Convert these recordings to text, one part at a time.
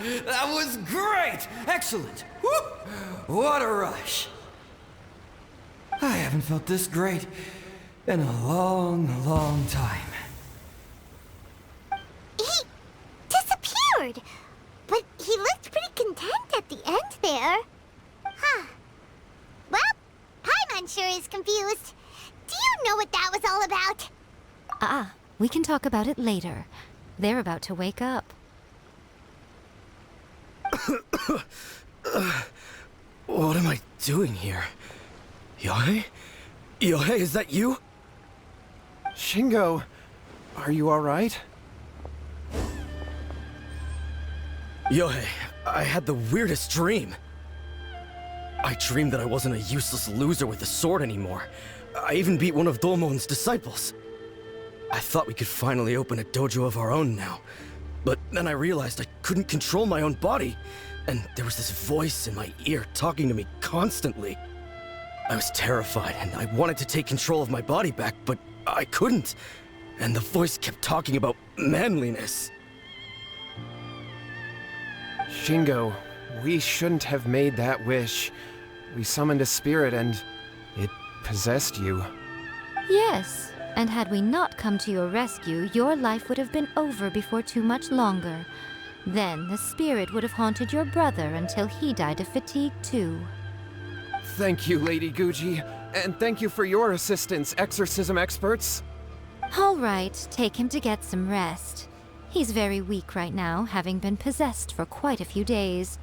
That was great! Excellent! Woo! What a rush! I haven't felt this great in a long, long time. He disappeared! But he looked pretty content at the end there. Huh. Well, Paimon sure is confused. Do you know what that was all about? We can talk about it later. They're about to wake up. What am I doing here? Yohei? Yohei, is that you? Shingo, are you alright? Yohei, I had the weirdest dream. I dreamed that I wasn't a useless loser with a sword anymore. I even beat one of Domon's disciples. I thought we could finally open a dojo of our own now. But then I realized I couldn't control my own body, and there was this voice in my ear talking to me constantly. I was terrified, and I wanted to take control of my body back, but I couldn't. And the voice kept talking about manliness. Shingo, we shouldn't have made that wish. We summoned a spirit and it possessed you. Yes, and had we not come to your rescue, your life would have been over before too much longer. Then the spirit would have haunted your brother until he died of fatigue too. Thank you, Lady Guuji, and thank you for your assistance, exorcism experts. All right, take him to get some rest. He's very weak right now, having been possessed for quite a few days.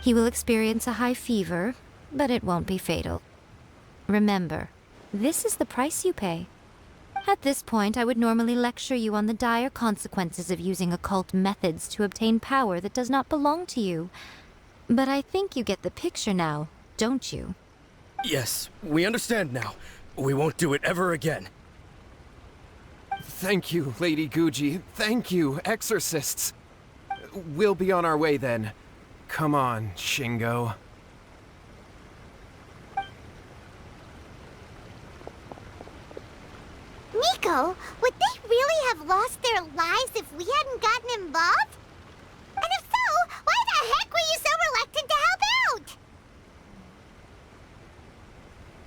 He will experience a high fever, but it won't be fatal. Remember, this is the price you pay. At this point, I would normally lecture you on the dire consequences of using occult methods to obtain power that does not belong to you. But I think you get the picture now, don't you? Yes, we understand now. We won't do it ever again. Thank you, Lady Guuji. Thank you, exorcists. We'll be on our way then. Come on, Shingo. Miko, would they really have lost their lives if we hadn't gotten involved? And if so, why the heck were you so reluctant to help out?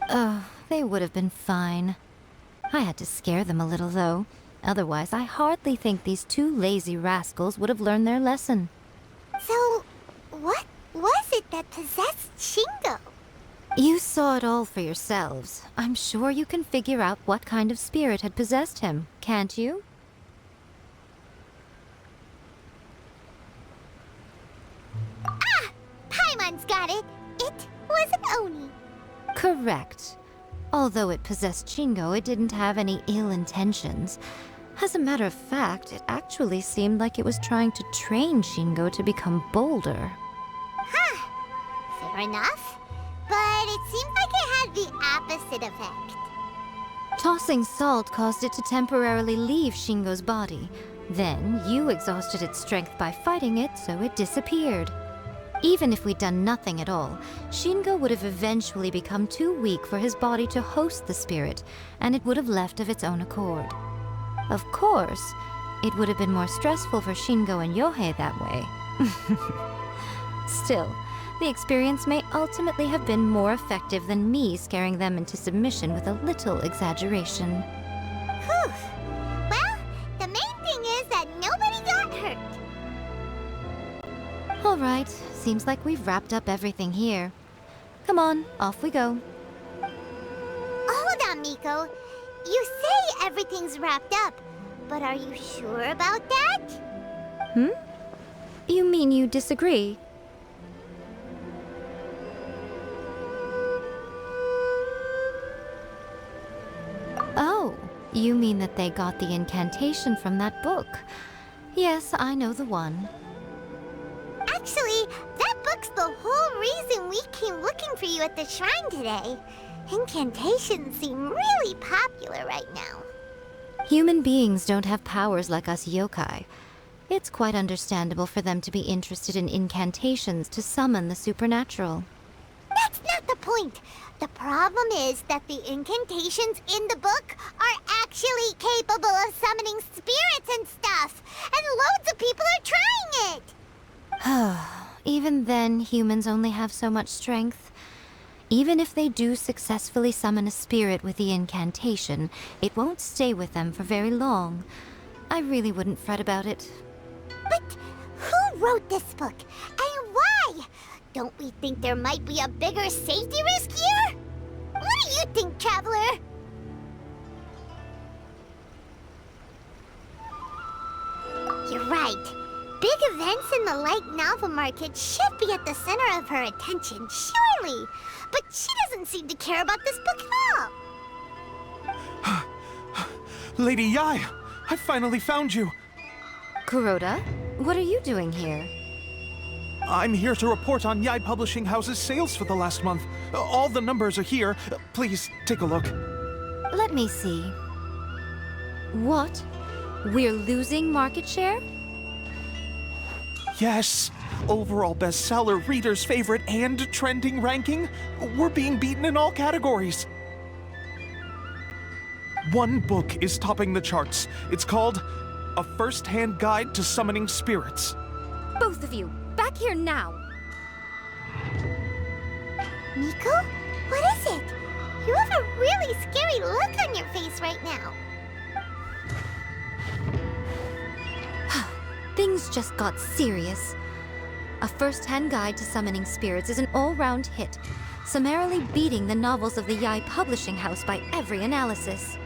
Oh, they would have been fine. I had to scare them a little, though. Otherwise, I hardly think these two lazy rascals would have learned their lesson. So, what was it that possessed Shingo? You saw it all for yourselves. I'm sure you can figure out what kind of spirit had possessed him, can't you? Ah! Paimon's got it! It was an Oni. Correct. Although it possessed Shingo, it didn't have any ill intentions. As a matter of fact, it actually seemed like it was trying to train Shingo to become bolder. Huh. Fair enough. But it seemed like it had the opposite effect. Tossing salt caused it to temporarily leave Shingo's body. Then, you exhausted its strength by fighting it, so it disappeared. Even if we'd done nothing at all, Shingo would have eventually become too weak for his body to host the spirit, and it would have left of its own accord. Of course, it would have been more stressful for Shingo and Yohei that way. Still, the experience may ultimately have been more effective than me scaring them into submission with a little exaggeration. Whew. Well, the main thing is that nobody got hurt. All right, seems like we've wrapped up everything here. Come on, off we go. Hold on, Miko. You say everything's wrapped up, but are you sure about that? You mean you disagree? Oh, you mean that they got the incantation from that book. Yes, I know the one. Actually, that book's the whole reason we came looking for you at the shrine today. Incantations seem really popular right now. Human beings don't have powers like us yokai. It's quite understandable for them to be interested in incantations to summon the supernatural. That's not the point. The problem is that the incantations in the book are actually then humans only have so much strength. Even if they do successfully summon a spirit with the incantation, it won't stay with them for very long. I really wouldn't fret about it. But who wrote this book? And why? Don't we think there might be a bigger safety risk here? What do you think, Traveler? You're right. Big events in the light novel market should be at the center of her attention, surely. But she doesn't seem to care about this book at all. Lady Yai, I finally found you. Kuroda, what are you doing here? I'm here to report on Yai Publishing House's sales for the last month. All the numbers are here. Please take a look. Let me see. What? We're losing market share? Yes, overall bestseller, readers' favorite, and trending ranking. We're being beaten in all categories. One book is topping the charts. It's called A First-Hand Guide to Summoning Spirits. Both of you, back here now! Miko? What is it? You have a really scary look on your face right now. Things just got serious. A First-Hand Guide to Summoning Spirits is an all-round hit, summarily beating the novels of the Yai Publishing House by every analysis.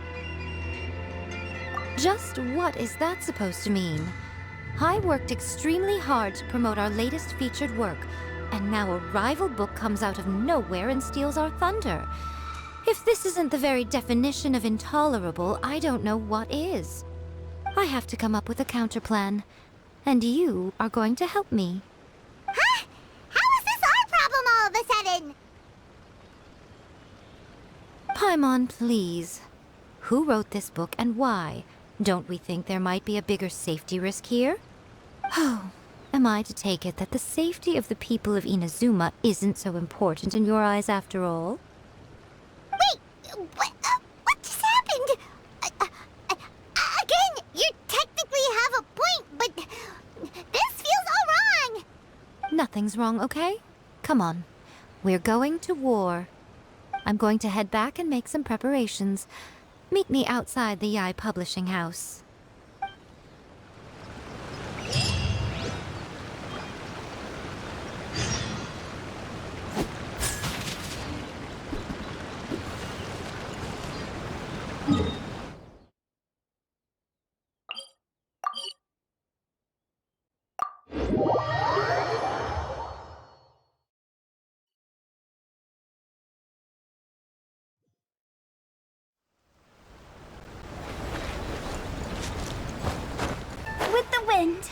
Just what is that supposed to mean? I worked extremely hard to promote our latest featured work, and now a rival book comes out of nowhere and steals our thunder. If this isn't the very definition of intolerable, I don't know what is. I have to come up with a counterplan, and you are going to help me. Huh? How is this our problem all of a sudden? Paimon, please. Who wrote this book and why? Don't we think there might be a bigger safety risk here? Oh, am I to take it that the safety of the people of Inazuma isn't so important in your eyes after all? Wait, what just happened? Again, you technically have a point, but this feels all wrong. Nothing's wrong, okay? Come on. We're going to war. I'm going to head back and make some preparations. Meet me outside the Yai Publishing House. With the wind.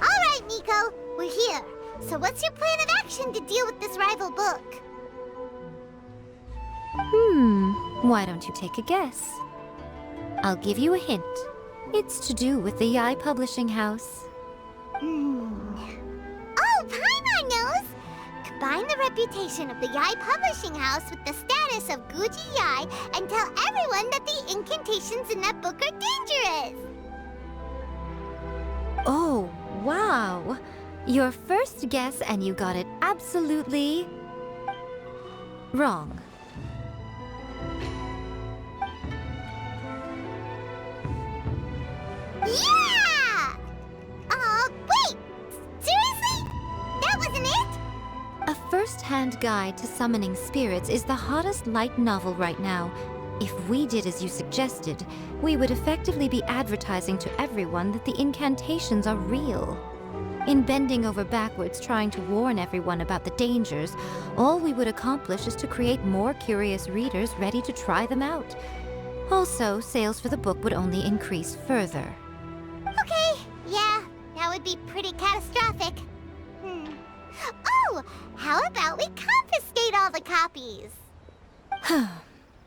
All right, Miko, we're here. So what's your plan of action to deal with this rival book? Why don't you take a guess? I'll give you a hint. It's to do with the Yai Publishing House. Oh, Paimon knows! Combine the reputation of the Yai Publishing House with the status of Guuji Yai and tell everyone that the incantations in that book are dangerous! Oh, wow! Your first guess and you got it absolutely wrong. Yeah! Wait! Seriously? That wasn't it? A First-Hand Guide to Summoning Spirits is the hottest light novel right now. If we did as you suggested, we would effectively be advertising to everyone that the incantations are real. In bending over backwards trying to warn everyone about the dangers, all we would accomplish is to create more curious readers ready to try them out. Also, sales for the book would only increase further. Okay, yeah, that would be pretty catastrophic. Oh, how about we confiscate all the copies?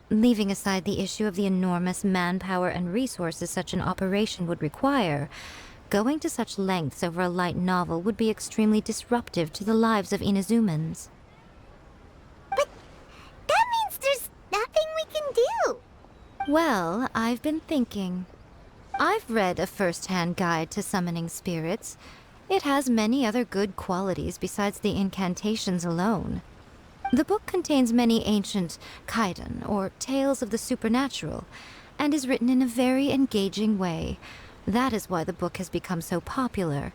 Leaving aside the issue of the enormous manpower and resources such an operation would require, going to such lengths over a light novel would be extremely disruptive to the lives of Inazumans. But Well, I've been thinking. I've read a first-hand guide to summoning spirits. It has many other good qualities besides the incantations alone. The book contains many ancient kaidan, or tales of the supernatural, and is written in a very engaging way. That is why the book has become so popular.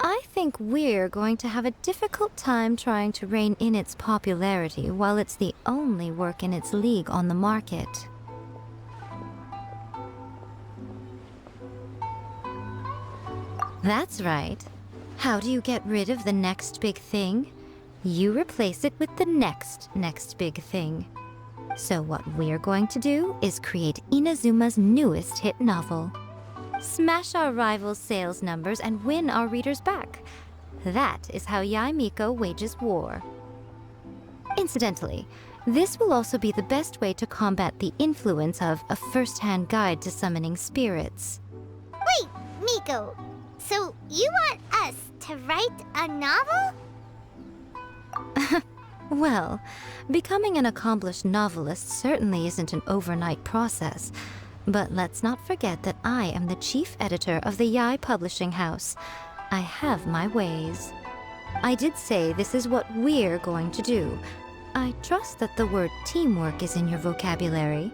I think we're going to have a difficult time trying to rein in its popularity while it's the only work in its league on the market. That's right. How do you get rid of the next big thing? You replace it with the next big thing. So what we're going to do is create Inazuma's newest hit novel. Smash our rival's sales numbers and win our readers back. That is how Miko wages war. Incidentally, this will also be the best way to combat the influence of a first-hand guide to summoning spirits. Wait, Miko. So you want us to write a novel? Well, becoming an accomplished novelist certainly isn't an overnight process. But let's not forget that I am the chief editor of the Yae Publishing House. I have my ways. I did say this is what we're going to do. I trust that the word teamwork is in your vocabulary.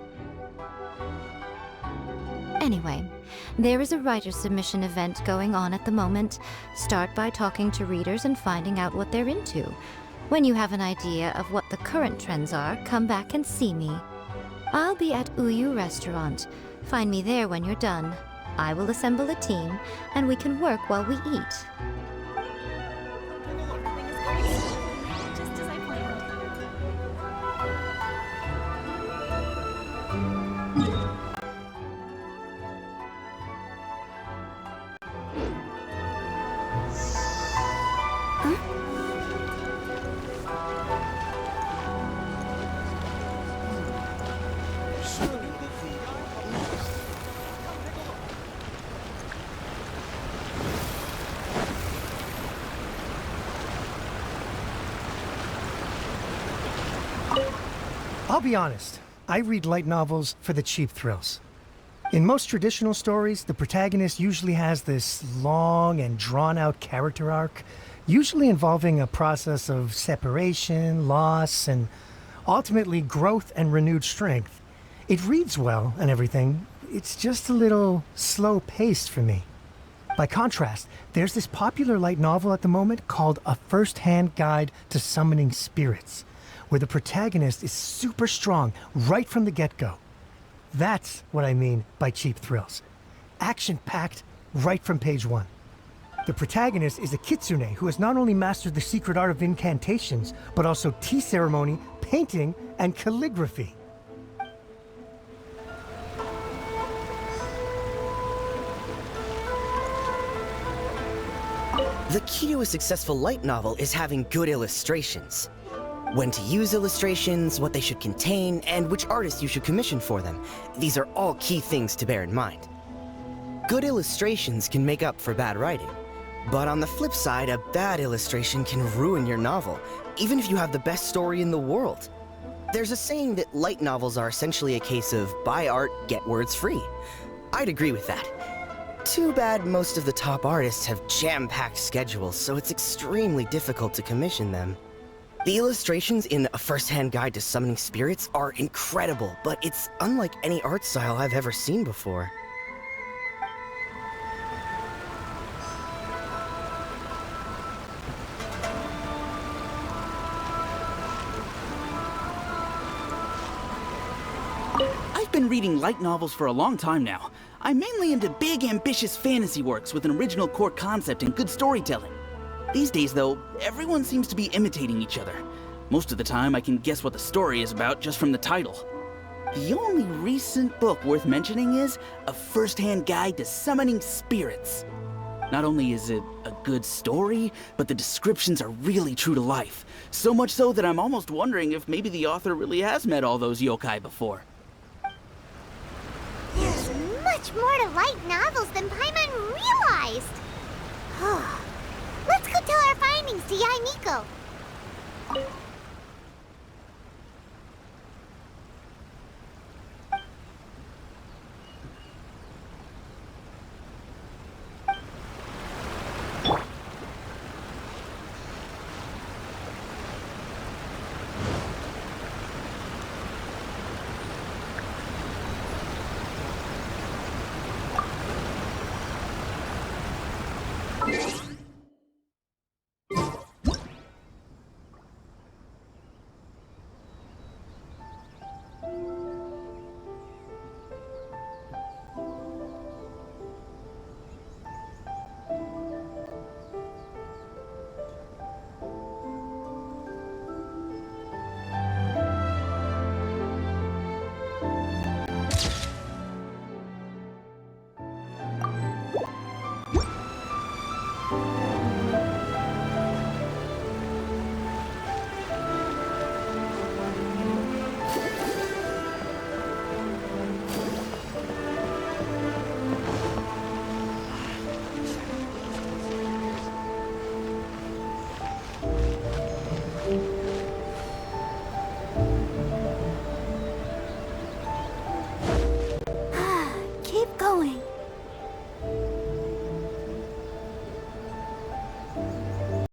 Anyway, there is a writer's submission event going on at the moment. Start by talking to readers and finding out what they're into. When you have an idea of what the current trends are, come back and see me. I'll be at Uyu Restaurant. Find me there when you're done. I will assemble a team, and we can work while we eat. Just as I planned. I'll be honest, I read light novels for the cheap thrills. In most traditional stories, the protagonist usually has this long and drawn-out character arc, usually involving a process of separation, loss, and ultimately growth and renewed strength. It reads well and everything, it's just a little slow-paced for me. By contrast, there's this popular light novel at the moment called A First-Hand Guide to Summoning Spirits, where the protagonist is super strong right from the get-go. That's what I mean by cheap thrills. Action-packed right from page one. The protagonist is a kitsune who has not only mastered the secret art of incantations, but also tea ceremony, painting, and calligraphy. The key to a successful light novel is having good illustrations. When to use illustrations, what they should contain, and which artists you should commission for them. These are all key things to bear in mind. Good illustrations can make up for bad writing. But on the flip side, a bad illustration can ruin your novel, even if you have the best story in the world. There's a saying that light novels are essentially a case of buy art, get words free. I'd agree with that. Too bad most of the top artists have jam-packed schedules, so it's extremely difficult to commission them. The illustrations in A First-Hand Guide to Summoning Spirits are incredible, but it's unlike any art style I've ever seen before. I've been reading light novels for a long time now. I'm mainly into big, ambitious fantasy works with an original core concept and good storytelling. These days, though, everyone seems to be imitating each other. Most of the time, I can guess what the story is about just from the title. The only recent book worth mentioning is A First-Hand Guide to Summoning Spirits. Not only is it a good story, but the descriptions are really true to life. So much so that I'm almost wondering if maybe the author really has met all those yokai before. There's much more to light novels than Paimon realized. Let's go tell our findings to Yae Miko.